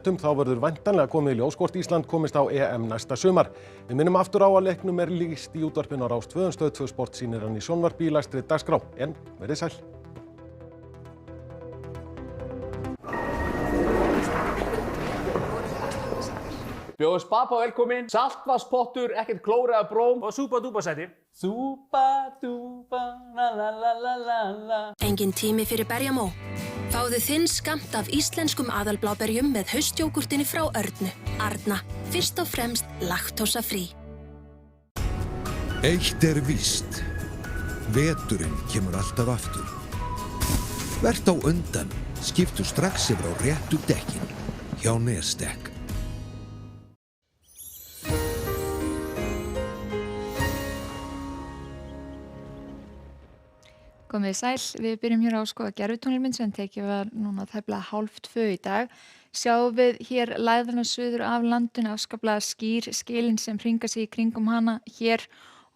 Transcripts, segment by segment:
Þá verður væntanlega komið í ljós hvort Ísland komist á EM næsta sumar. Við minnum aftur á að leiknum lýst í útvarpinu á Rás 2, Stöð 2 Sport sýnir hann í sjónvarpi í læstri dagskrá. En verið sæl. Bjóðu Spapa velkomin, saltvatnspottur, ekkert klóra eða bróm og súpa-dúpa sæti. Súpa-dúpa, la-la-la-la-la. Engin tími fyrir berjamó. Fáðu þinn skammt af íslenskum aðalbláberjum með haustjógúrtinni frá Örnu. Arna, fyrst og fremst laktósafrí. Eitt víst. Veturinn kemur alltaf aftur. Vert á undan, skiptu strax yfir á réttu dekkin hjá Nestek. Komið sæl, við byrjum hér á að skoða gervitunglmynd sem tekið var núna tæplega 1:30 í dag. Sjáum við hér læðrana suður af landinu, afskaplega skýr skilin sem hringa sig í kringum hana hér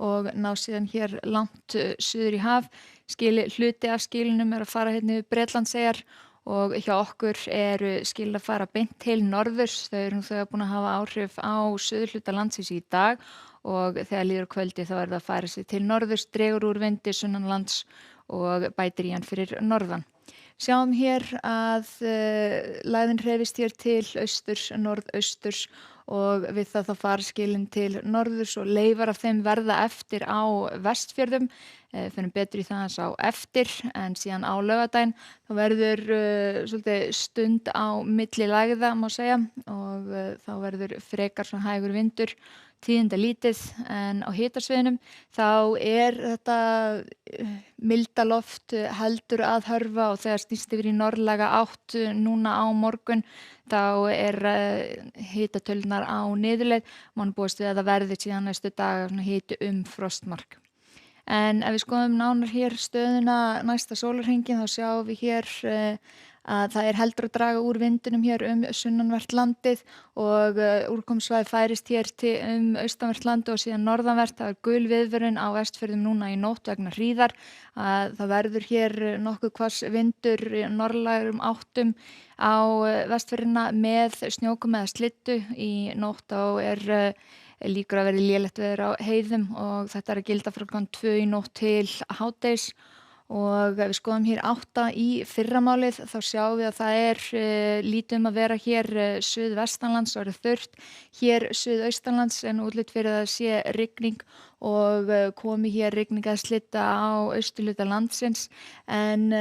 og ná síðan hér langt suður í haf. Hluti af skilinum að fara hérna yfir Bretlandseyjar og hjá okkur eru skilin að fara beint til norðurs. Þau eru nú þegar búin að hafa áhrif á suðurhluta landsins í dag og þegar líður á kvöldi þá er það að fara sig til norðurs, dregur úr vindi sunnanlands og bætir í hann fyrir norðan. Sjáum hér að læðin hreyfist hér til austurs, norðausturs og við það þá fara skilin til norðurs og leifar af þeim verða eftir á Vestfjörðum. Finnum betur í það hans á eftir en síðan á laugardaginn þá verður svolítið stund á milli lægða má segja og þá verður frekar svona hægur vindur. Tíðinda lítið en á hitasviðinum þá er þetta milda loft heldur að hörfa og þegar snýst yfir í norðlæga átt núna á morgun þá er hitatölurnar á niðurleið. Má búast við að það verði síðan næstu daga hiti frostmark. En ef við skoðum nánar hér stöðuna næsta sólarhringinn þá sjáum við hér að það er heldur að draga úr vindinum hér sunnanvert landið og úrkomssvæði færist hér austanvert landið og síðan norðanvert. Það er gul viðvörun á Vestfjörðum núna í nótt vegna hríðar. Það verður hér nokkuð hvass vindur norðlægum áttum á Vestfjörðina með snjókomu eða slyddu. Í nótt þá er líkur að verði lélegt veður á heiðum og þetta er að gilda frá klukkan 2 í nótt til hádegis. Og ef við skoðum hér 8 í fyrramálið þá sjáum við að það er lítið að vera hér suðvestanlands og er þurrt. Hér suðaustanlands en útlit fyrir að sé rigning og komi hér rigning að slydda á austurhluta landsins. En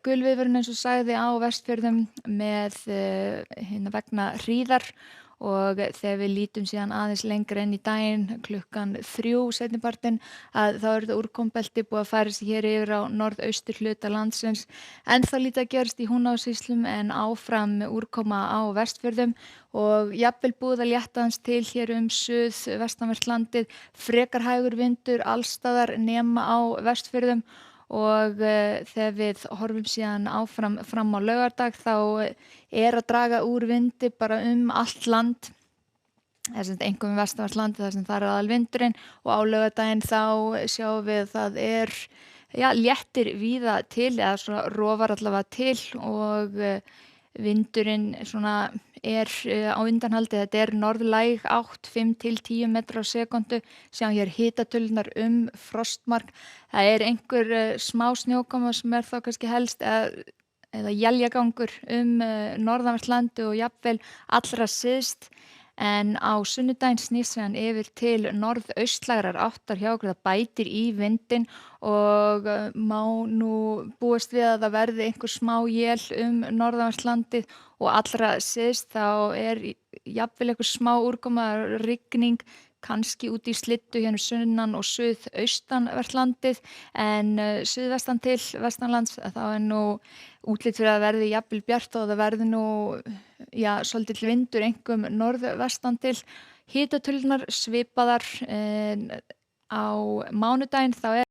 gulviðvörun eins og sagði á Vestfjörðum með vegna hríðar. Og þegar við lítum síðan aðeins lengra inn í daginn klukkan 3 seinnipartinn að þá er þetta úrkomubelti búið að færa sig hér yfir á norðausturhluta landsins. En það lítið að gerast í Húnavatnssýslum en áfram úrkoma á Vestfjörðum og jafnvel búið að létta hans til hér suðvestanvert landið. Frekar hægur vindur allstaðar nema á Vestfjörðum. Og þegar við horfum síðan áfram fram á laugardag þá er að draga úr vindi bara allt land. Það er einkum vestanvert landið þar sem það er aðalvindurinn og á laugardaginn þá sjáum við að það er léttir víða til eða svona rofar allavega til og vindurinn svona er á undanhaldi. Þetta er norðlæg átt 5 til 10 metra á sekúndu. Sjáum hér hitatölurnar frostmark. Það er einhver smá snjókoma sem er þá kannski helst eða éljagangur norðanvert landið og jafnvel allra syðst. En á sunnudaginn snýst hann yfir til norðaustlægrar áttar hjá okkur. Það bætir í vindinn og má nú búast við að það verði einhver smá él norðanvert landið og allra syðst þá er jafnvel einhver smá úrkoma rigning kannski út í slyddu hérna sunnan og suðaustanvert landið en suðvestan til vestanlands þá er nú útlit fyrir að verði jafnvel bjart og það verði nú svolítill vindur einkum norðvestan til. Hitatölurnar svipaðar á mánudaginn þá er